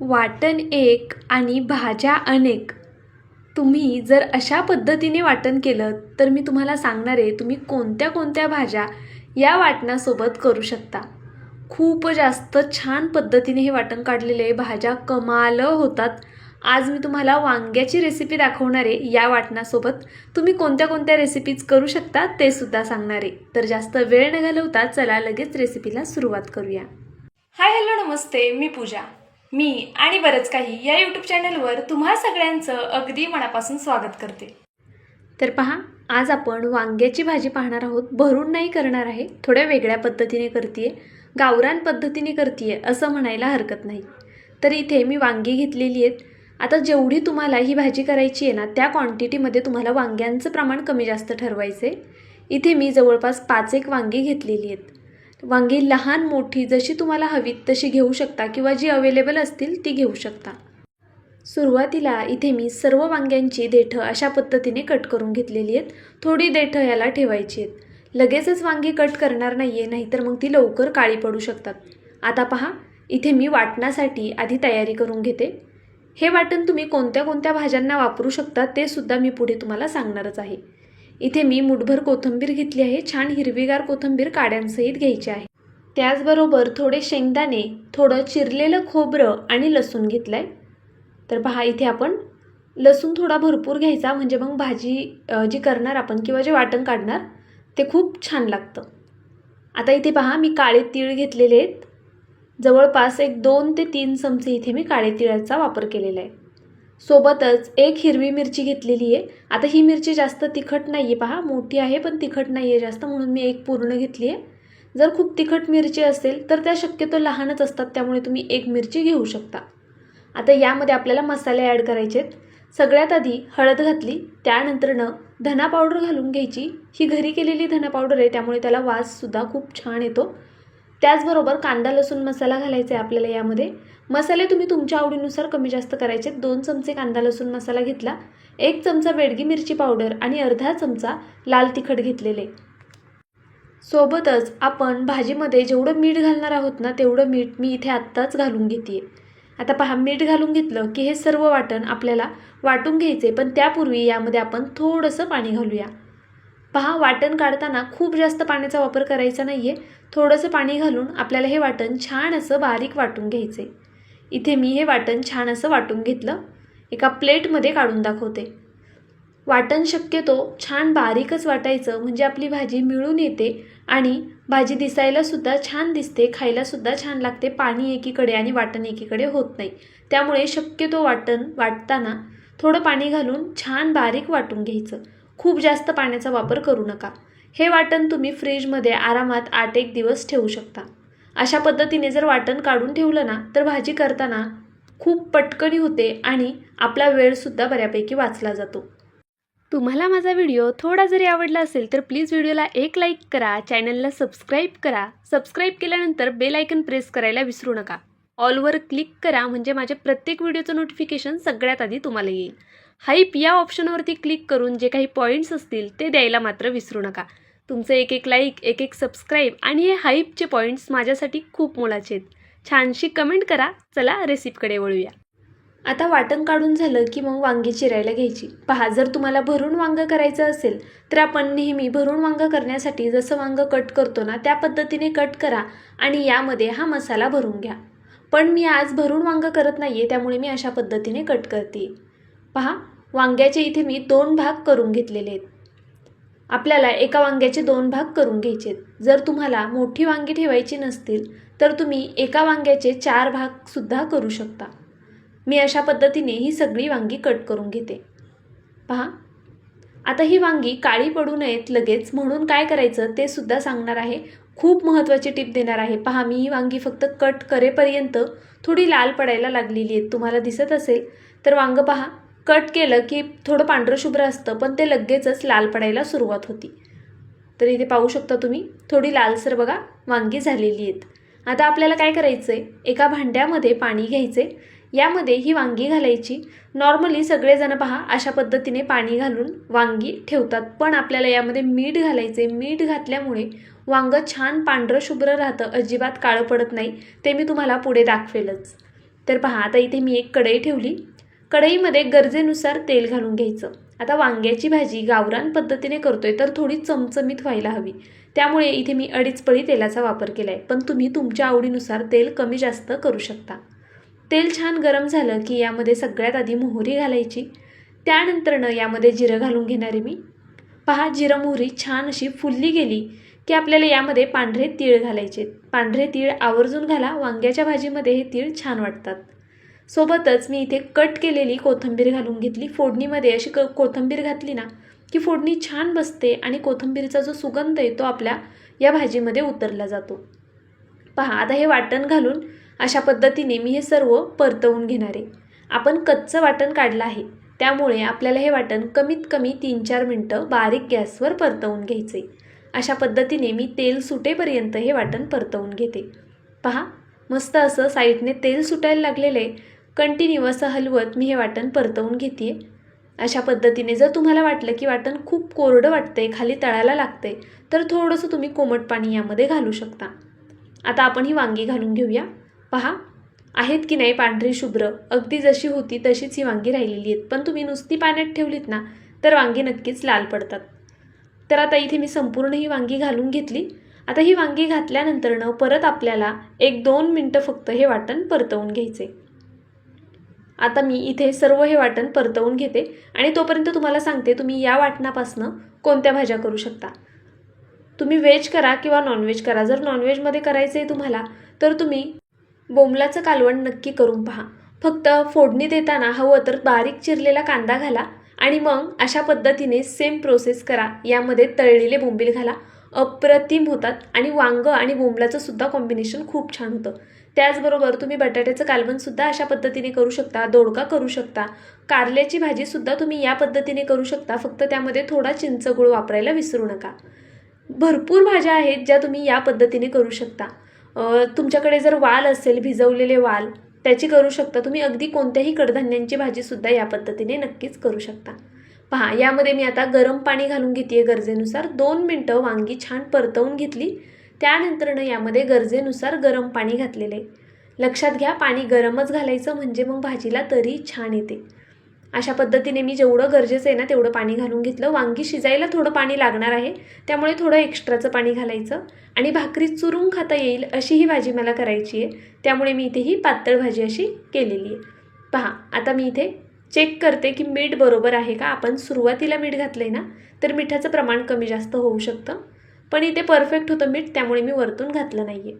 वाटण एक आणि भाज्या अनेक. तुम्ही जर अशा पद्धतीने वाटण केलं तर मी तुम्हाला सांगणार आहे तुम्ही कोणत्या कोणत्या भाज्या या वाटणासोबत करू शकता. खूप जास्त छान पद्धतीने हे वाटण काढलेले आहे. भाज्या कमाल होतात. आज मी तुम्हाला वांग्याची रेसिपी दाखवणार आहे. या वाटणासोबत तुम्ही कोणत्या कोणत्या रेसिपीज करू शकता ते सुद्धा सांगणार आहे. तर जास्त वेळ न घालवता चला लगेच रेसिपीला सुरुवात करूया. हाय हॅलो नमस्ते, मी पूजा. मी आणि बरंच काही या यूट्यूब चॅनलवर तुम्हा सगळ्यांचं अगदी मनापासून स्वागत करते. तर पहा, आज आपण वांग्याची भाजी पाहणार आहोत. भरून नाही करणार आहे, थोड्या वेगळ्या पद्धतीने करते आहे, गावरान पद्धतीने करते आहे असं म्हणायला हरकत नाही. तर इथे मी वांगी घेतलेली आहेत. आता जेवढी तुम्हाला ही भाजी करायची आहे ना त्या क्वांटिटीमध्ये तुम्हाला वांग्यांचं प्रमाण कमी जास्त ठरवायचं आहे. इथे मी जवळपास 5 वांगी घेतलेली आहेत. वांगी लहान मोठी जशी तुम्हाला हवीत तशी घेऊ शकता किंवा जी अवेलेबल असतील ती घेऊ शकता. सुरुवातीला इथे मी सर्व वांग्यांची देठं अशा पद्धतीने कट करून घेतलेली आहेत. थोडी देठं याला ठेवायची आहेत. लगेचच वांगी कट करणार नाही आहे, नाहीतर मग ती लवकर काळी पडू शकतात. आता पहा, इथे मी वाटणासाठी आधी तयारी करून घेते. हे वाटण तुम्ही कोणत्या कोणत्या भाज्यांना वापरू शकता ते सुद्धा मी पुढे तुम्हाला सांगणारच आहे. इथे मी मुठभर कोथिंबीर घेतली आहे. छान हिरवीगार कोथिंबीर काड्यांसहित घ्यायची आहे. त्याचबरोबर थोडे शेंगदाणे, थोडं चिरलेलं खोबरं आणि लसूण घेतलं आहे. तर पहा, इथे आपण लसूण थोडा भरपूर घ्यायचा, म्हणजे मग भाजी जी करणार आपण किंवा जे वाटण काढणार ते खूप छान लागतं. आता इथे पहा, मी काळे तीळ घेतलेले आहेत. जवळपास 2 ते 3 चमचे इथे मी काळे तिळाचा वापर केलेला आहे. सोबतच 1 हिरवी मिरची घेतलेली आहे. आता ही मिरची जास्त तिखट नाही आहे, पहा मोठी आहे पण तिखट नाही आहे जास्त, म्हणून मी 1 पूर्ण घेतली आहे. जर खूप तिखट मिरची असेल तर त्या शक्यतो लहानच असतात, त्यामुळे तुम्ही 1 मिरची घेऊ शकता. आता यामध्ये आपल्याला मसाले ॲड करायचे आहेत. सगळ्यात आधी हळद घातली, त्यानंतरनं धना पावडर घालून घ्यायची. ही घरी केलेली धना पावडर आहे, त्यामुळे त्याला वाससुद्धा खूप छान येतो. त्याचबरोबर कांदा लसूण मसाला घालायचा आहे आपल्याला यामध्ये. मसाले तुम्ही तुमच्या आवडीनुसार कमी जास्त करायचे. 2 चमचे कांदा लसूण मसाला घेतला, 1 चमचा बेडगी मिरची पावडर आणि अर्धा चमचा लाल तिखट घेतलेले. सोबतच आपण भाजीमध्ये जेवढं मीठ घालणार आहोत ना तेवढं मीठ मी इथे आत्ताच घालून घेते. आता पहा, मीठ घालून घेतलं की हे सर्व वाटण आपल्याला वाटून घ्यायचे, पण त्यापूर्वी यामध्ये आपण थोडंसं पाणी घालूया. पहा, वाटण काढताना खूप जास्त पाण्याचा वापर करायचा नाही आहे. थोडंसं पाणी घालून आपल्याला हे वाटण छान असं बारीक वाटून घ्यायचं आहे. इथे मी हे वाटण छान असं वाटून घेतलं. एका प्लेटमध्ये काढून दाखवते. वाटण शक्यतो छान बारीकच वाटायचं, म्हणजे आपली भाजी मिळून येते आणि भाजी दिसायलासुद्धा छान दिसते, खायलासुद्धा छान लागते. पाणी एकीकडे आणि वाटण एकीकडे होत नाही. त्यामुळे शक्यतो वाटण वाटताना थोडं पाणी घालून छान बारीक वाटून घ्यायचं. खूप जास्त पाण्याचा वापर करू नका. हे वाटण तुम्ही फ्रीजमध्ये आरामात 8-1 दिवस ठेवू शकता. अशा पद्धतीने जर वाटण काढून ठेवलं ना तर भाजी करताना खूप पटकनी होते आणि आपला वेळसुद्धा बऱ्यापैकी वाचला जातो. तुम्हाला माझा व्हिडिओ थोडा जरी आवडला असेल तर प्लीज व्हिडिओला एक लाईक करा, चॅनलला सबस्क्राईब करा. सबस्क्राईब केल्यानंतर बेल आयकन प्रेस करायला विसरू नका. ऑलवर क्लिक करा, म्हणजे माझ्या प्रत्येक व्हिडिओचं नोटिफिकेशन सगळ्यात आधी तुम्हाला येईल. हाईप या ऑप्शनवरती क्लिक करून जे काही पॉईंट्स असतील ते द्यायला मात्र विसरू नका. तुमचं एक लाईक, एक सबस्क्राईब आणि हे हाईपचे पॉईंट्स माझ्यासाठी खूप मोलाचे आहेत. छानशी कमेंट करा. चला रेसिपीकडे वळूया. आता वाटण काढून झालं की मग वांगी चिरायला घ्यायची. पहा, जर तुम्हाला भरून वांगं करायचं असेल तर आपण नेहमी भरून वांगं करण्यासाठी जसं वांगं कट करतो ना त्या पद्धतीने कट करा आणि यामध्ये हा मसाला भरून घ्या. पण मी आज भरून वांगं करत नाही आहे, त्यामुळे मी अशा पद्धतीने कट करते. पहा, वांग्याचे इथे मी 2 भाग करून घेतलेले आहेत. आपल्याला एका वांग्याचे 2 भाग करून घ्यायचे आहेत. जर तुम्हाला मोठी वांगी ठेवायची नसतील तर तुम्ही एका वांग्याचे 4 भागसुद्धा करू शकता. मी अशा पद्धतीने ही सगळी वांगी कट करून घेते. पहा, आता ही वांगी काळी पडू नयेत लगेच, म्हणून काय करायचं ते सुद्धा सांगणार आहे. खूप महत्त्वाची टिप देणार आहे. पहा, मी ही वांगी फक्त कट करेपर्यंत थोडी लाल पडायला लागलेली आहेत. तुम्हाला दिसत असेल तर वांगं पहा, कट केलं की थोडं पांढरं शुभ्र असतं, पण ते लगेचच लाल पडायला सुरुवात होती. तर इथे पाहू शकता तुम्ही, थोडी लालसर बघा वांगी झालेली आहेत. आता आपल्याला काय करायचं आहे, एका भांड्यामध्ये पाणी घ्यायचे, यामध्ये ही वांगी घालायची. नॉर्मली सगळेजण पहा अशा पद्धतीने पाणी घालून वांगी ठेवतात, पण आपल्याला यामध्ये मीठ घालायचे. मीठ घातल्यामुळे वांगं छान पांढरं शुभ्र राहतं, अजिबात काळं पडत नाही. ते मी तुम्हाला पुढे दाखवेलच. तर पहा आता इथे मी एक कढई ठेवली. कढईमध्ये गरजेनुसार तेल घालून घ्यायचं. आता वांग्याची भाजी गावरान पद्धतीने करतोय तर थोडी चमचमीत व्हायला हवी, त्यामुळे इथे मी 2.5 पळी तेलाचा वापर केला आहे. पण तुम्ही तुमच्या आवडीनुसार तेल कमी जास्त करू शकता. तेल छान गरम झालं की यामध्ये सगळ्यात आधी मोहरी घालायची. त्यानंतरनं यामध्ये जिरं घालून घेणार आहे मी. पहा जिरं मोहरी छान अशी फुलली गेली की आपल्याला यामध्ये पांढरे तीळ घालायचे. पांढरे तीळ आवर्जून घाला, वांग्याच्या भाजीमध्ये हे तीळ छान वाटतात. सोबतच मी इथे कट केलेली कोथिंबीर घालून घेतली. फोडणीमध्ये अशी कोथिंबीर घातली ना की फोडणी छान बसते आणि कोथिंबीरचा जो सुगंध आहे तो आपल्या या भाजीमध्ये उतरला जातो. पहा आता हे वाटण घालून अशा पद्धतीने मी हे सर्व परतवून घेणार आहे. आपण कच्चं वाटण काढलं आहे, त्यामुळे आपल्याला हे वाटण कमीत कमी 3-4 मिनटं बारीक गॅसवर परतवून घ्यायचे. अशा पद्धतीने मी तेल सुटेपर्यंत हे वाटण परतवून घेते. पहा मस्त असं साईडने तेल सुटायला लागलेले कंटिन्यू असं हलवत मी हे वाटण परतवून घेते. अशा पद्धतीने जर तुम्हाला वाटलं की वाटण खूप कोरडं वाटतंय, खाली तळायला लागतंय, तर थोडंसं तुम्ही कोमट पाणी यामध्ये घालू शकता. आता आपण ही वांगी घालून घेऊया. पहा आहेत की नाही पांढरी शुभ्र, अगदी जशी होती तशीच ही वांगी राहिलेली आहेत. पण तुम्ही नुसती पाण्यात ठेवलीत ना तर वांगी नक्कीच लाल पडतात. तर आता इथे मी संपूर्ण ही वांगी घालून घेतली. आता ही वांगी घातल्यानंतरनं परत आपल्याला 1-2 मिनटं फक्त हे वाटण परतवून घ्यायचे. आता मी इथे सर्व हे वाटण परतवून घेते आणि तोपर्यंत तुम्हाला सांगते तुम्ही या वाटणापासनं कोणत्या भाज्या करू शकता. तुम्ही व्हेज करा किंवा नॉनव्हेज करा. जर नॉनव्हेजमध्ये करायचं आहे तुम्हाला तर तुम्ही बोंबलाचं कालवण नक्की करून पहा. फक्त फोडणी देताना हवं तर बारीक चिरलेला कांदा घाला आणि मग अशा पद्धतीने सेम प्रोसेस करा. यामध्ये तळलेले बोंबील घाला, अप्रतिम होतात आणि वांगं आणि बोंबलाचं सुद्धा कॉम्बिनेशन खूप छान होतं. त्याचबरोबर तुम्ही बटाट्याचं कालवणसुद्धा अशा पद्धतीने करू शकता, दोडका करू शकता, कारल्याची भाजीसुद्धा तुम्ही या पद्धतीने करू शकता. फक्त त्यामध्ये थोडा चिंचगूळ वापरायला विसरू नका. भरपूर भाज्या आहेत ज्या तुम्ही या पद्धतीने करू शकता. तुमच्याकडे जर वाल असेल, भिजवलेले वाल, त्याची करू शकता. तुम्ही अगदी कोणत्याही कडधान्यांची भाजीसुद्धा या पद्धतीने नक्कीच करू शकता. पहा यामध्ये मी आता गरम पाणी घालून घेते गरजेनुसार. 2 मिनटं वांगी छान परतवून घेतली. त्यानंतरनं यामध्ये गरजेनुसार गरम पाणी घातलेलं आहे. लक्षात घ्या पाणी गरमच घालायचं, म्हणजे मग भाजीला तरी छान येते. अशा पद्धतीने मी जेवढं गरजेचं आहे ना तेवढं पाणी घालून घेतलं. वांगी शिजायला थोडं पाणी लागणार आहे, त्यामुळे थोडं एक्स्ट्राचं पाणी घालायचं आणि भाकरी चुरून खाता येईल अशी ही भाजी मला करायची आहे, त्यामुळे मी इथे ही पातळ भाजी अशी केलेली आहे. पहा आता मी इथे चेक करते की मीठ बरोबर आहे का. आपण सुरुवातीला मीठ घातलं आहे ना तर मिठाचं प्रमाण कमी जास्त होऊ शकतं, पण इथे परफेक्ट होतं मीठ, त्यामुळे मी वरतून घातलं नाही आहे.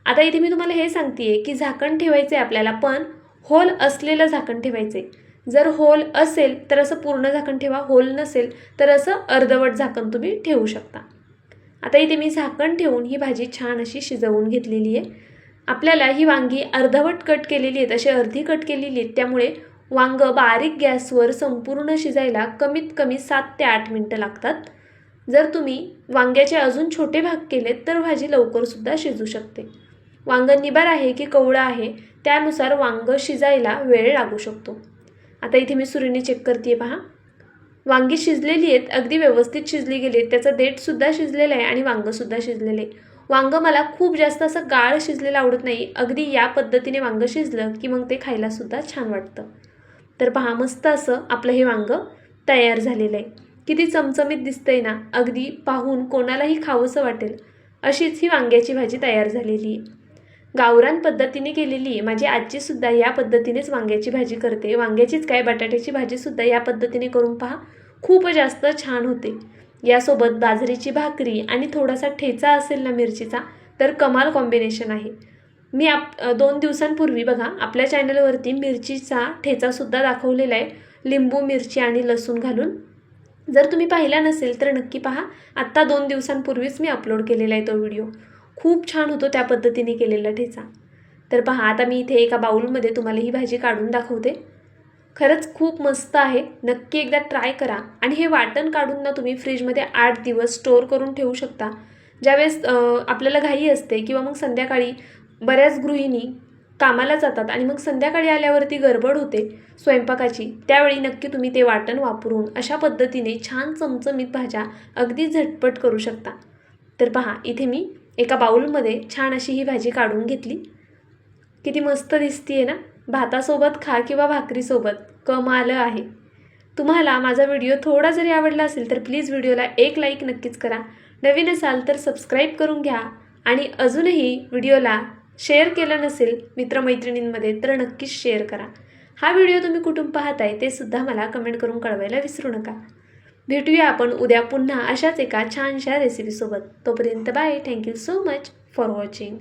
आता इथे मी तुम्हाला हे सांगते आहे की झाकण ठेवायचं आहे आपल्याला, पण होल असलेलं झाकण ठेवायचं आहे. जर होल असेल तर असं पूर्ण झाकण ठेवा, होल नसेल तर असं अर्धवट झाकण तुम्ही ठेवू शकता. आता इथे मी झाकण ठेवून ही भाजी छान अशी शिजवून घेतलेली आहे. आपल्याला ही वांगी अर्धवट कट केलेली आहेत, अशी अर्धी कट केलेली आहेत, त्यामुळे वांगं बारीक गॅसवर संपूर्ण शिजायला कमीत कमी 7 ते 8 मिनटं लागतात. जर तुम्ही वांग्याचे अजून छोटे भाग केलेत तर भाजी लवकरसुद्धा शिजू शकते. वांगं निबार आहे की कवळं आहे त्यानुसार वांगं शिजायला वेळ लागू शकतो. आता इथे मी सुरीने चेक करते. पहा वांगी शिजलेली आहेत, अगदी व्यवस्थित शिजली गेली आहेत. त्याचं देठसुद्धा शिजलेलं आहे आणि वांगंसुद्धा शिजलेलं आहे. वांगं मला खूप जास्त असं गाळ शिजलेलं आवडत नाही. अगदी या पद्धतीने वांगं शिजलं की मग ते खायलासुद्धा छान वाटतं. तर पहा मस्त असं आपलं हे वांगं तयार झालेलं आहे. किती चमचमीत दिसतंय ना, अगदी पाहून कोणालाही खावंसं वाटेल अशीच ही वांग्याची भाजी तयार झालेली आहे. गावरान पद्धतीने केलेली आहे. माझी आजीसुद्धा या पद्धतीनेच वांग्याची भाजी करते. वांग्याचीच काय बटाट्याची भाजीसुद्धा या पद्धतीने करून पहा, खूप जास्त छान होते. यासोबत बाजरीची भाकरी आणि थोडासा ठेचा असेल ना मिरचीचा तर कमाल कॉम्बिनेशन आहे. मी 2 दिवसांपूर्वी बघा आपल्या चॅनलवरती मिरचीचा ठेचासुद्धा दाखवलेला आहे, लिंबू मिरची आणि लसूण घालून. जर तुम्ही पाहिला नसेल तर नक्की पहा. आत्ता 2 दिवसांपूर्वीच मी अपलोड केलेला आहे तो व्हिडिओ. खूप छान होतो त्या पद्धतीने केलेला ठेचा. तर पहा आता मी इथे एका बाउलमध्ये तुम्हाला ही भाजी काढून दाखवते. खरंच खूप मस्त आहे, नक्की एकदा ट्राय करा. आणि हे वाटण काढून ना तुम्ही फ्रीजमध्ये 8 दिवस स्टोअर करून ठेवू शकता. ज्यावेळेस आपल्याला घाई असते किंवा मग संध्याकाळी बऱ्याच गृहिणी कामाला जातात आणि मग संध्याकाळी आल्यावरती गडबड होते स्वयंपाकाची, त्यावेळी नक्की तुम्ही ते वाटण वापरून अशा पद्धतीने छान चमचमीत भाज्या अगदी झटपट करू शकता. तर पहा इथे मी एका बाउलमध्ये छान अशी ही भाजी काढून घेतली. किती मस्त दिसते आहे ना. भातासोबत खा किंवा भाकरीसोबत कमाल आहे. तुम्हाला माझा व्हिडिओ थोडा जरी आवडला असेल तर प्लीज व्हिडिओला एक लाईक नक्कीच करा. नवीन असाल तर सबस्क्राईब करून घ्या आणि अजूनही व्हिडिओला शेअर केलं नसेल मित्रमैत्रिणींमध्ये तर नक्कीच शेअर करा. हा व्हिडिओ तुम्ही कुठून पाहताय ते सुद्धा मला कमेंट करून कळवायला विसरू नका. भेटूया आपण उद्या पुन्हा अशाच एका छानशा रेसिपीसोबत. तोपर्यंत bye. Thank you so much for watching.